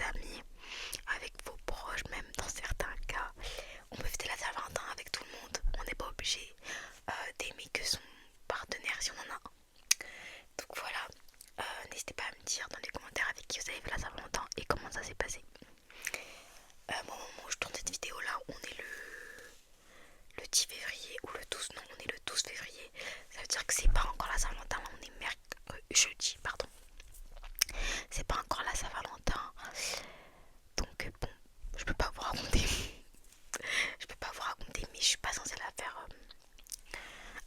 amis, avec vos proches, même dans certains cas. On peut fêter la Saint-Valentin avec tout le monde. On n'est pas obligé d'aimer que son partenaire si on en a un. Donc voilà, n'hésitez pas à me dire dans les commentaires avec qui vous avez fait la Saint-Valentin et comment ça s'est passé. Moi, au moment où je tourne cette vidéo là, on est le 10 février ou le 12, non, on est le 12 février. Ça veut dire que c'est pas encore la Saint-Valentin, là on est jeudi, pardon. C'est pas encore la Saint-Valentin. Donc bon, je peux pas vous raconter. Je peux pas vous raconter, mais je suis pas censée la faire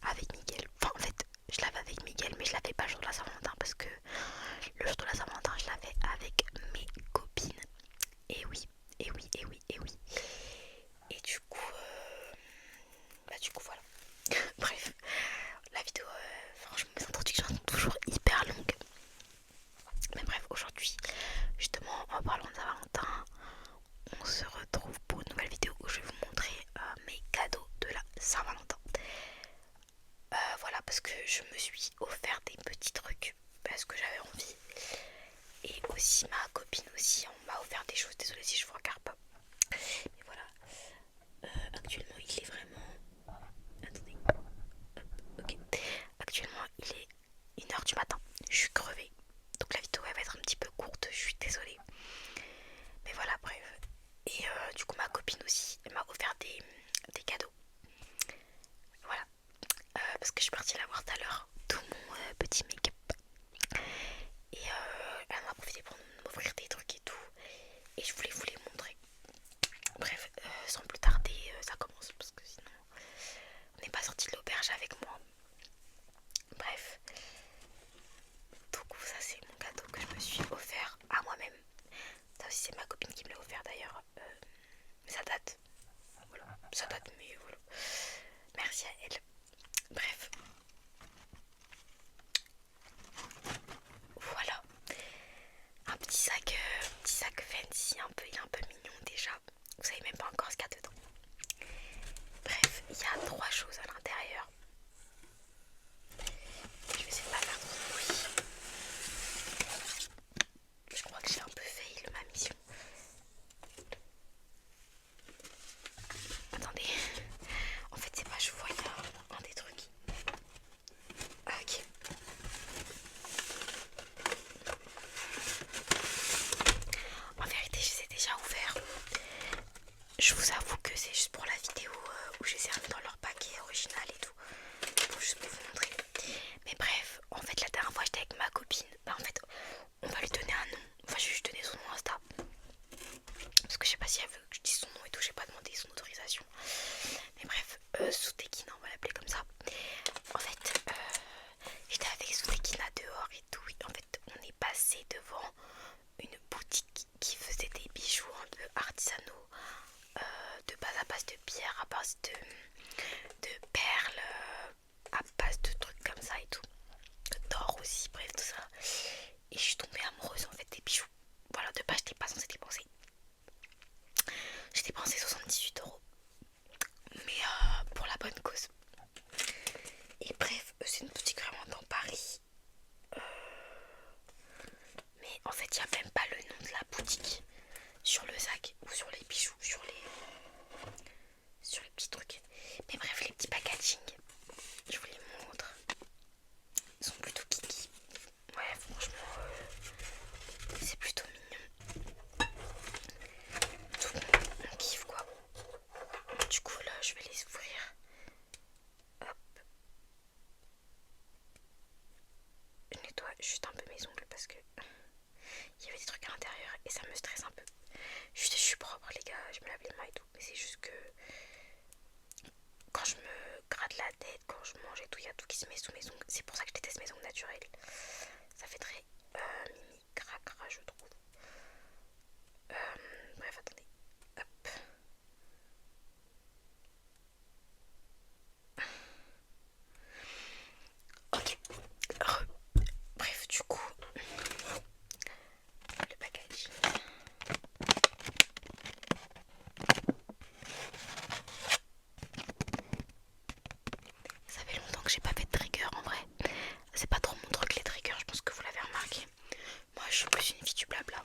avec Miguel. Enfin, en fait, je l'avais avec Miguel, mais je l'avais pas le jour de la Saint-Valentin parce que le jour de la Saint-Valentin, je l'avais avec mes copines. Et oui, et oui, et oui, et oui. Et du coup, voilà. Bref, la vidéo, franchement, mes introductions sont toujours hyper longues. Mais bref, aujourd'hui, justement, en parlant de Saint-Valentin, on se retrouve pour une nouvelle vidéo où je vais vous montrer mes cadeaux de la Saint-Valentin. Voilà, parce que je me suis offert des petits trucs parce que j'avais envie. Et aussi ma copine aussi, on m'a offert des choses. Désolée si je vous regarde pas. Mais voilà, actuellement il est vraiment... Attendez, ok. Actuellement il est 1h du matin, je suis crevée. Donc la vidéo elle va être un petit peu courte, je suis désolée. Mais voilà, bref. Et du coup ma copine aussi, elle m'a offert des cadeaux. Voilà, parce que je suis partie la voir tout à l'heure, tout mon petit make-up. Et elle en a profité pour m'offrir des trucs et tout. Et je voulais vous les montrer. Bref, sans plus tarder, ça commence parce que sinon on n'est pas sorti de l'auberge avec moi. Bref, donc ça c'est mon cadeau que je me suis offert à moi-même. Ça aussi c'est ma copine qui me l'a offert d'ailleurs. Ça date. Voilà, ça date mais voilà. Merci à elle. Bref. Voilà. Un petit sac fancy, il est un peu mignon déjà. Vous savez même pas encore ce qu'il y a dedans. Bref, il y a 3 choses à l'intérieur. Je vais essayer de pas faire trop de bruit. Je crois que j'ai un peu fail ma mission. Attendez. En fait, c'est pas je vois, il y a un des trucs. Ah, ok. En vérité, je les ai déjà ouverts. Je vous avoue que c'est juste pour la vidéo où je les ai remis dans leur paquet original et tout. Juste pour vous montrer. Mais bref, en fait, la dernière fois j'étais avec ma copine. Bah, en fait, on va lui donner un nom. Enfin, je vais juste donner son nom Insta. Parce que je sais pas si elle veut que je dise son nom et tout. J'ai pas demandé son autorisation. Mais bref, Soutekina, on va l'appeler comme ça. En fait, j'étais avec Soutekina dehors et tout. En fait, on est passé devant une boutique qui faisait des bijoux un peu artisanaux, de base à base de pierre, à base de perles, à base de trucs comme ça et tout, d'or aussi, bref tout ça. Et je suis tombée amoureuse en fait des bijoux. Voilà, de base j'étais pas censée dépenser. J'ai dépensé 78 €, mais pour la bonne cause. Et bref, c'est une boutique vraiment dans Paris. Mais en fait, il n'y a même pas le nom de la boutique sur le sac ou sur les bijoux, sur les petits trucs. Mais bref, les petits packaging, je vous les montre. Ils sont plutôt kiki. Ouais, franchement, c'est plutôt mignon. Donc, on kiffe quoi. Du coup, là, je vais les ouvrir. Hop. Je nettoie juste un peu mes ongles parce que il y avait des trucs à l'intérieur et ça me stresse un peu. Juste, je suis propre les gars, je me lave les mains et tout, mais c'est juste que quand je me gratte la tête, quand je mange et tout, il y a tout qui se met sous mes ongles. C'est pour ça que je déteste mes ongles naturels. Ça fait très mimi cracra je trouve. Bref, attendez. Hop. Ok. Bref, du coup, le packaging. Ça fait longtemps que j'ai pas fait de trigger en vrai. C'est pas trop mon truc les triggers, je pense que vous l'avez remarqué. Moi je suis plus une fille du blabla.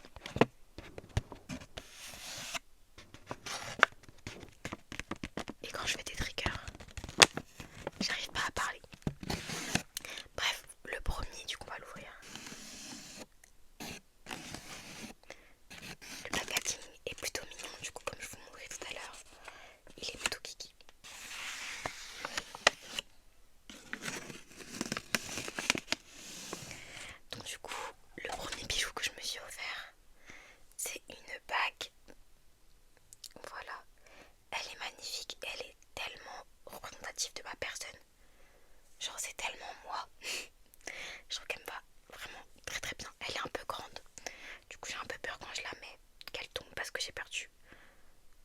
je la mets, qu'elle tombe parce que j'ai perdu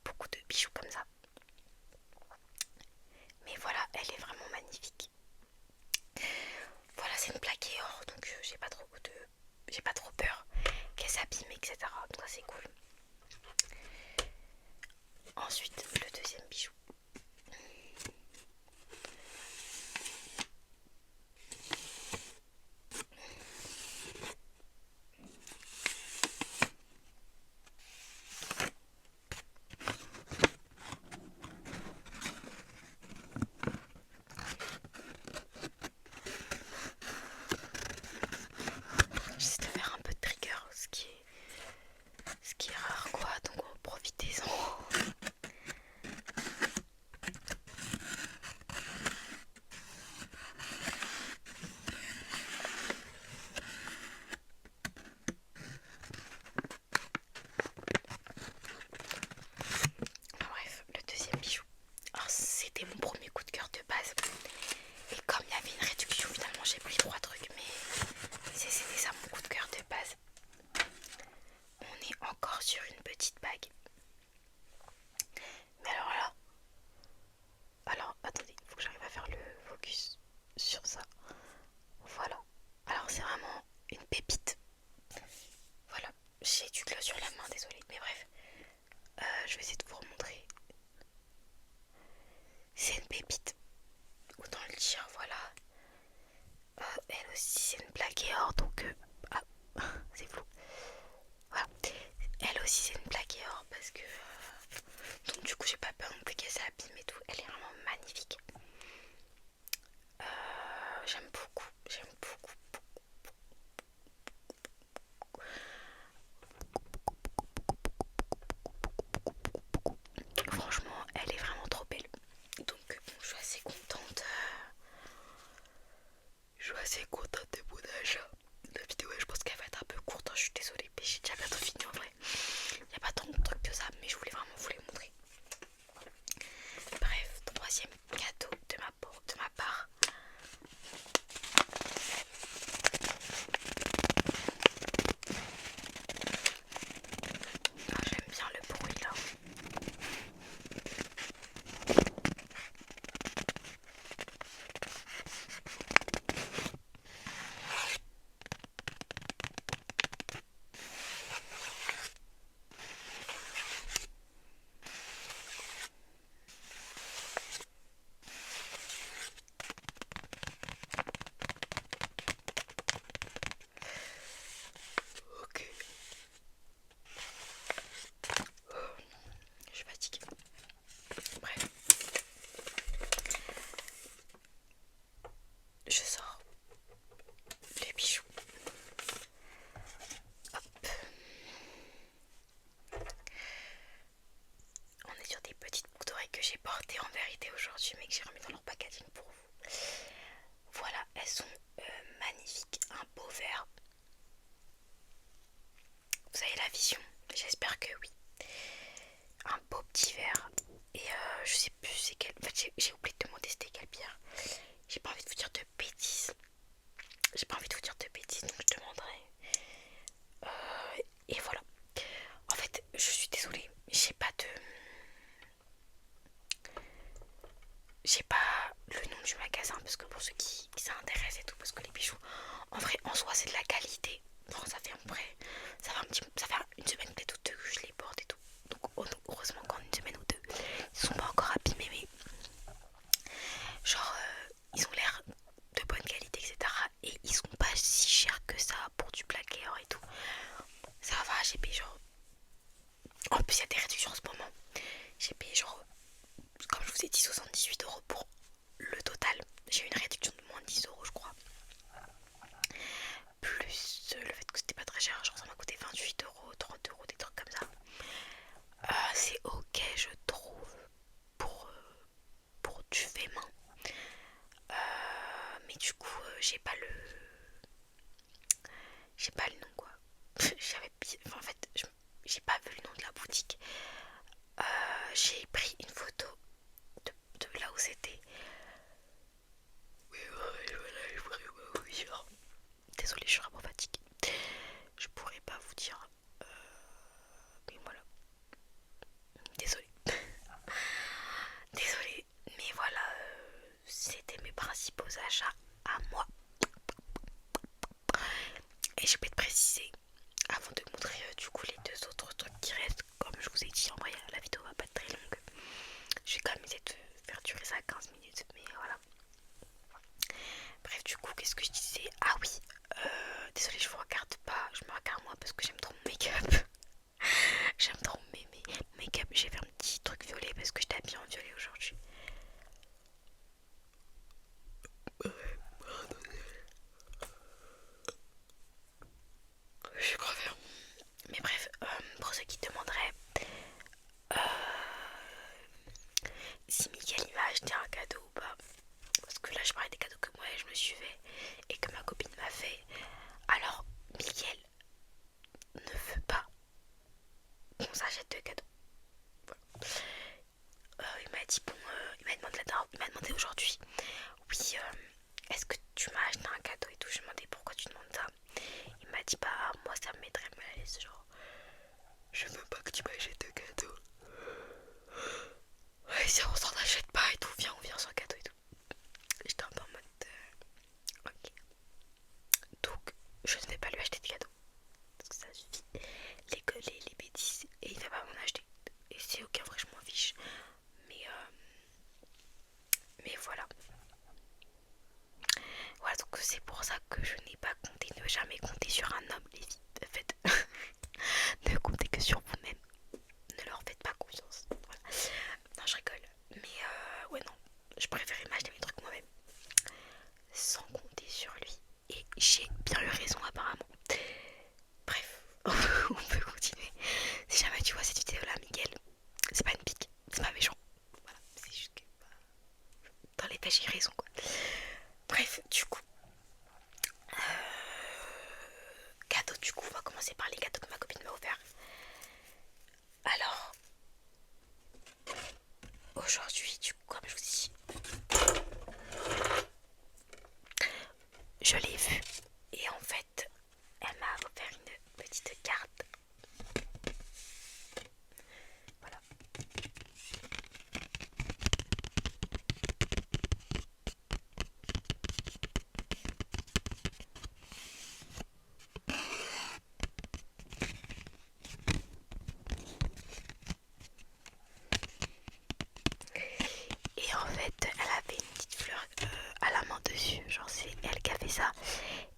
beaucoup de bijoux comme ça. Mais voilà, elle est vraiment magnifique. Voilà, c'est une plaquée or, donc j'ai pas trop peur qu'elle s'abîme, etc. Donc ça c'est cool. Ensuite, le deuxième bijou. J'essaie de faire un peu de trigger, ce qui est rare quoi, donc profitez-en. Bref, le deuxième bijou. Alors c'était mon premier coup de cœur de base. Et comme il y avait une réduction, finalement j'ai pris 3 trucs. Mais c'était ça mon coup de cœur de base. On est encore sur une petite bague. Mais alors là... Alors attendez, il faut que j'arrive à faire le focus sur ça. Voilà. Alors c'est vraiment une pépite. Voilà. J'ai du gloss sur la main, désolée. Mais bref. Je vais essayer de vous remontrer. C'est une pépite. Autant le dire, voilà. Elle aussi c'est une plaquée or, donc ah, c'est flou. Voilà. Elle aussi c'est une plaquée or parce que donc du coup j'ai pas peur non plus qu'elle s'abîme et tout. Elle est vraiment magnifique. J'aime beaucoup, j'aime beaucoup, beaucoup. Franchement, elle est vraiment trop belle. Donc bon, je suis assez contente. Je suis assez contente de mon achat. La vidéo, je pense qu'elle va être un peu courte, hein, je suis désolée, mais j'ai déjà bientôt fini en vrai. Il n'y a pas tant de trucs que ça, mais je voulais vraiment vous les montrer. Bref, troisième cadeau de ma part. Ah, j'aime bien le bruit là. Ok. Je suis fatiguée. Bref. Je sors les bijoux. Hop. On est sur des petites boucles d'oreilles que j'ai portées en vérité aujourd'hui, mais que j'ai remis dans leur packaging pour vous. Voilà, elles sont magnifiques. Un beau vert. Vous avez la vision? J'espère que oui. Un beau petit verre. Et je sais plus c'est quelle. En fait, j'ai oublié de demander c'était quelle bière. J'ai pas envie de vous dire de bêtises. Donc je demanderai. Et voilà. En fait, je suis désolée. J'ai pas le nom du magasin parce que pour ceux qui s'intéressent et tout, parce que les bijoux, en vrai, en soi, c'est de la qualité. Enfin, ça fait ça fait une semaine peut-être ou deux que je les porte et tout. Donc heureusement qu'en une semaine ou deux, ils sont pas encore abîmés, mais genre ils ont l'air de bonne qualité, etc. Et ils sont pas si chers que ça pour du plaqué or et tout. Ça va, j'ai payé genre. En plus, il y a des réductions en ce moment. J'ai payé genre, comme je vous ai dit, 78 € pour le total. J'ai eu une réduction de moins de 10 € je crois. Plus le fait que c'était pas très cher, genre ça m'a coûté 28 €, 30 €, des trucs comme ça. C'est ok, je trouve, pour du fait main. Mais du coup, j'ai pas le nom quoi. En fait, j'ai pas vu le nom de la boutique. J'ai pris une photo de là où c'était. Oui, voilà, je pourrais pas vous dire. Désolée, je suis vraiment fatiguée. Je pourrais pas vous dire achat à moi. Et j'ai oublié de préciser, avant de montrer du coup les deux autres trucs qui restent, comme je vous ai dit, en vrai la vidéo va pas être très longue. Je vais quand même essayer de faire durer ça à 15 minutes, mais voilà. Bref, du coup, qu'est-ce que je disais? Ah oui, désolée, je vous regarde pas, je me regarde moi parce que j'aime trop mon make-up. J'aime trop mon make-up. J'ai fait un petit truc violet parce que je t'habille en violet aujourd'hui. Je suis crevée. Mais bref, pour ceux qui demanderaient si Miguel il m'a acheté un cadeau ou pas, parce que là je parlais des cadeaux que moi je me suis fait et que ma copine m'a fait. Alors Miguel ne veut pas qu'on s'achète de cadeaux. Voilà. Il m'a dit bon, il m'a demandé aujourd'hui, oui, est-ce que tu m'as acheté un cadeau et tout. Je lui ai demandé pourquoi tu demandes ça. Il m'a dit bah moi ça me mettrait mal à l'aise, genre je veux pas que tu m'achètes de cadeau. Ouais, si on s'en achète pas et tout, viens, on vient sans cadeau et tout. J'étais un peu en mode ok. Donc je ne vais pas lui acheter de cadeau. Parce que ça suffit. Les bêtises. Et il va pas m'en acheter. Et c'est ok, en vrai je m'en fiche. Mais voilà. Voilà, donc c'est pour ça que je n'ai pas compté, ne jamais compter sur un homme, les filles. Faites, ne comptez que sur vous-même. Ne leur faites pas confiance. Voilà. Non, je rigole. Mais ouais, non. Je préférais m'acheter mes trucs moi-même. Sans compter sur lui. Et j'ai bien eu raison apparemment. Bref, on peut continuer. Si jamais tu vois cette vidéo là, Miguel, c'est pas une pique, c'est pas méchant. Voilà, c'est juste que dans les faits j'ai raison quoi. Bref, du coup, cadeau, du coup, on va commencer par les cadeaux que ma copine m'a offert. Alors, aujourd'hui, du coup, comme je vous dis, je l'ai vue et en fait, elle m'a offert une petite carte. Voilà. Et en fait, elle avait une petite fleur à la main dessus, genre c'est elle qui a fait ça.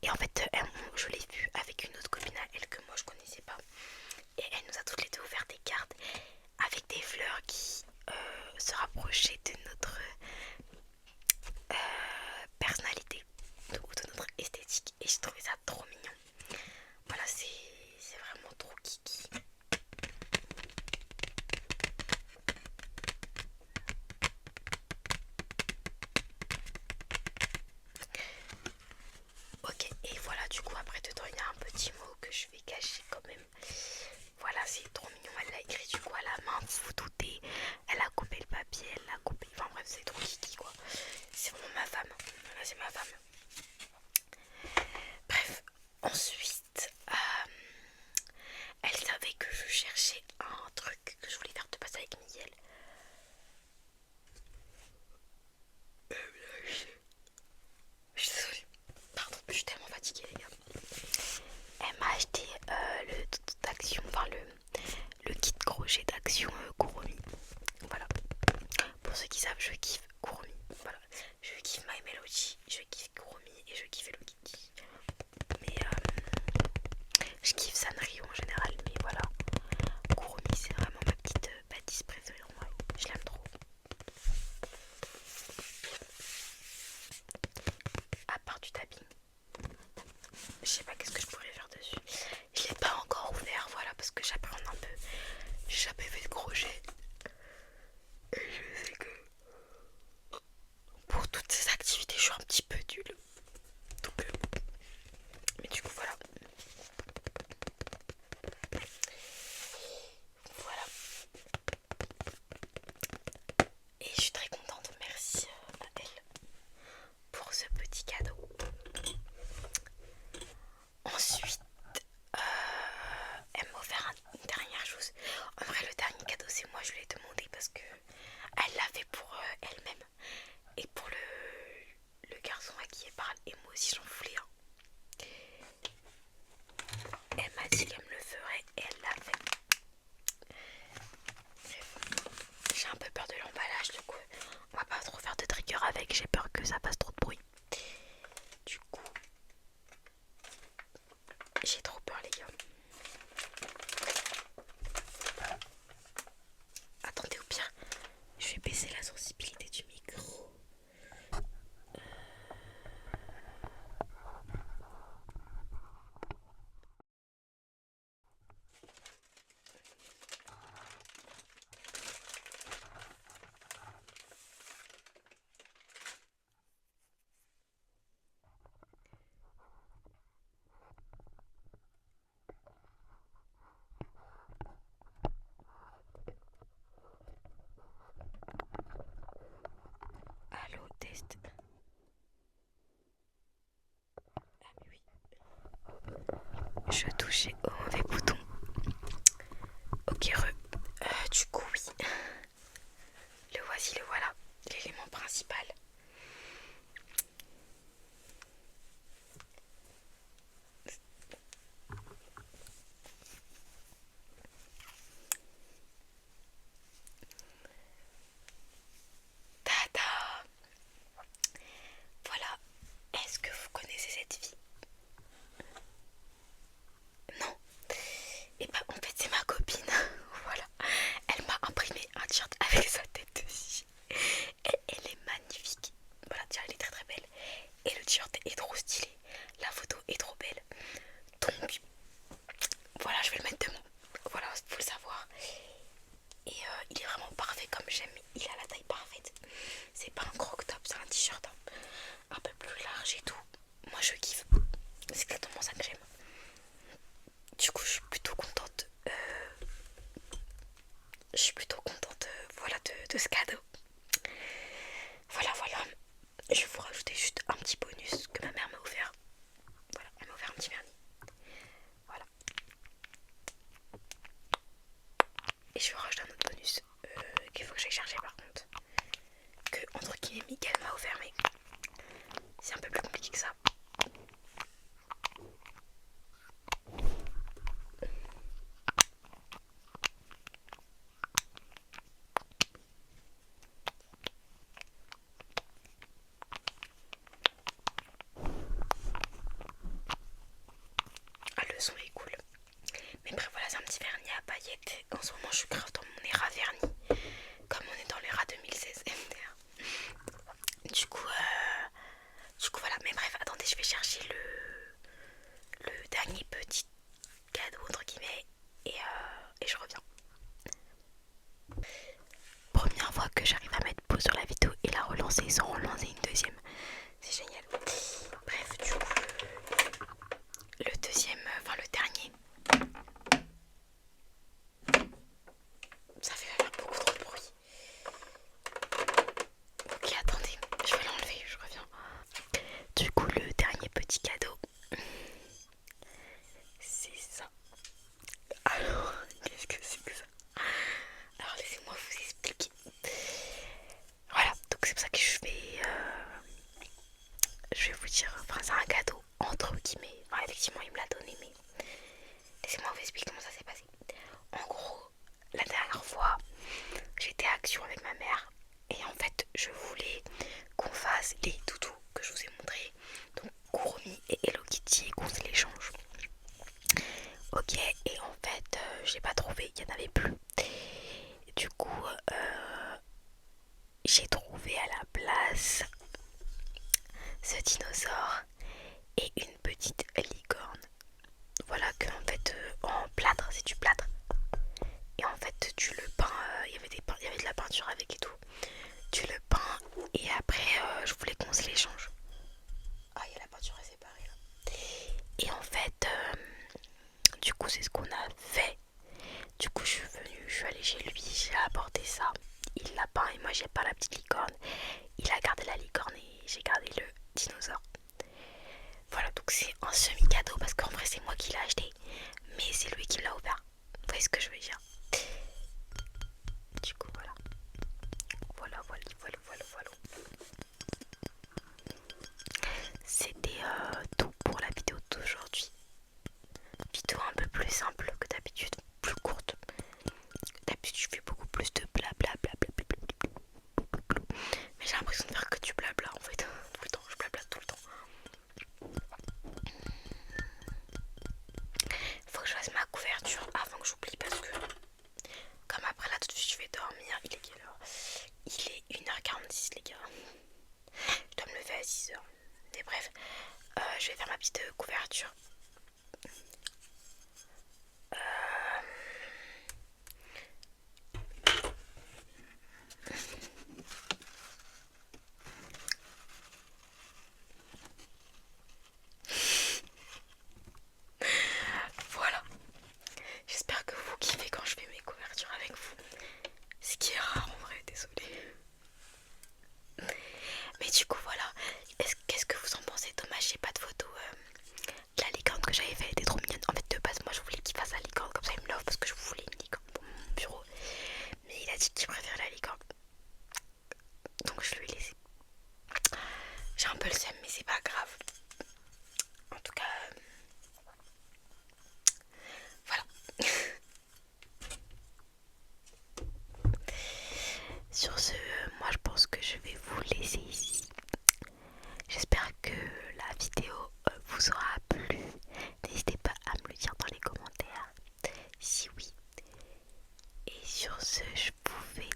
Et en fait, je l'ai vue avec une autre copine à elle que moi je connaissais pas. Et elle nous a toutes les deux offert des cartes avec des fleurs qui se rapprochaient de notre personnalité ou de notre esthétique. Et j'ai trouvé ça trop mignon. Voilà, c'est vraiment trop kiki. Ok, et voilà, du coup, après dedans, il y a un petit mot que je vais cacher quand même. Voilà, c'est trop mignon. Elle l'a écrit du coup à la main, vous vous doutez. Elle a coupé le papier, elle l'a coupé. Enfin bref, c'est trop kiki quoi. C'est vraiment ma femme. Voilà, c'est ma femme. Bref, ensuite, elle savait que je cherchais un truc que je voulais faire de passer avec Miguel. Je suis désolée. Pardon, je suis tellement fatiguée les gars. Elle m'a acheté le tout d'action, enfin le kit crochet d'action Kuromi. Voilà. Pour ceux qui savent, je kiffe Kuromi. Voilà. Je kiffe My Melody, je kiffe Kuromi et je kiffe Hello Kitty. Mais je kiffe Sanrio en général. Mais voilà. Kuromi, c'est vraiment ma petite bâtisse préférée en vrai. Je l'aime trop. À part du tapping. Je sais pas qu'est-ce que je pourrais faire dessus. Je l'ai pas encore ouvert, voilà, parce que j'appréhende un peu. J'ai jamais fait de crochet. Et je sais que pour toutes ces activités, je suis un petit peu nulle. Donc, mais du coup, voilà. Voilà. Et je suis très contente. Merci à elle pour ce petit cadeau. Ensuite, elle m'a offert une dernière chose. En vrai, le dernier Je touchais au mauvais bouton. Ok, du coup, oui. Le voici, le voilà. L'élément principal. Tada! Voilà. Est-ce que vous connaissez cette fille? Non. Et bah, en fait, c'est ma copine. Voilà. Elle m'a imprimé un t-shirt avec sa tête dessus. Elle est magnifique. Voilà, tiens, elle est très très belle. Et le t-shirt est trop stylé. La photo est trop belle. Donc, voilà, je vais le mettre demain. Voilà, faut le savoir. Et il est vraiment parfait comme j'aime. Il a la taille parfaite. C'est pas un croc top, c'est un t-shirt un peu plus large et tout. Moi, je kiffe. C'est exactement ça que j'aime. Du coup, je suis plutôt contente. Voilà, de ce cadeau. Voilà, voilà. Je vais vous rajouter juste un petit bonus que ma mère m'a offert. Voilà, elle m'a offert un petit vernis. Voilà. Et je vais rajouter un autre bonus qu'il faut que j'aille chercher par contre. Que entre guillemets Miguel m'a offert, mais c'est un peu plus compliqué que ça. Ah, le son est cool. Mais bref, voilà, c'est un petit vernis à paillettes. En ce moment, je suis grave dans mon era vernis. Comme on est dans l'era 2016 MDR. Du coup, voilà. Mais bref, attendez, je vais chercher le dernier petit cadeau, entre guillemets. Et je reviens. Première fois que j'arrive à mettre pause sur la vidéo et la relancer sans relancer une deuxième. C'est génial. Bref, du coup, le deuxième, enfin le dernier. Ça fait beaucoup trop de bruit. Ok, attendez, je vais l'enlever, je reviens. Du coup, le dernier petit cadeau, c'est ça. Alors, qu'est-ce que c'est que ça? Alors, laissez-moi vous expliquer. Voilà, donc c'est pour ça que je vais vous dire, enfin, c'est un cadeau entre guillemets. Enfin, effectivement, il me l'a donné, mais laissez-moi vous expliquer comment ça s'est passé. En gros, la dernière fois, j'étais à Action avec ma mère et en fait, je voulais qu'on fasse les toutous que je vous ai montré. Donc, Kurumi et Hello Kitty, qu'on se les change. Ok, et en fait, j'ai pas trouvé, il n'y en avait plus. Du coup, j'ai trouvé à la place ce dinosaure et une petite licorne. Voilà que en fait en plâtre, c'est du plâtre. Et en fait tu le peins, il y avait de la peinture avec et tout. Tu le peins et après je voulais qu'on se l'échange. Ah, il y a la peinture est séparée là. Et en fait, du coup c'est ce qu'on a fait. Du coup je suis allée chez lui, j'ai apporté ça. Il l'a peint et moi j'ai peint la petite licorne. Il a gardé la licorne et j'ai gardé le dinosaure. Voilà, donc c'est un semi-cadeau parce qu'en vrai c'est moi qui l'ai acheté, mais c'est lui qui me l'a offert. Vous voyez ce que je veux dire? Du coup voilà. Voilà. C'était tout pour la vidéo d'aujourd'hui. Vidéo un peu plus simple que d'habitude, plus courte. D'habitude je fais beaucoup plus de blabla. Mais j'ai l'impression de faire que du blabla en fait. Tout le temps, je blabla tout le temps. Faut que je fasse ma couverture avant que j'oublie parce que comme après là tout de suite je vais dormir. Il est quelle heure? Il est 1h46 les gars. Je dois me lever à 6h. Mais bref, je vais faire ma petite couverture. Sur ce, moi je pense que je vais vous laisser ici. J'espère que la vidéo vous aura plu. N'hésitez pas à me le dire dans les commentaires si oui. Et sur ce, je vous fais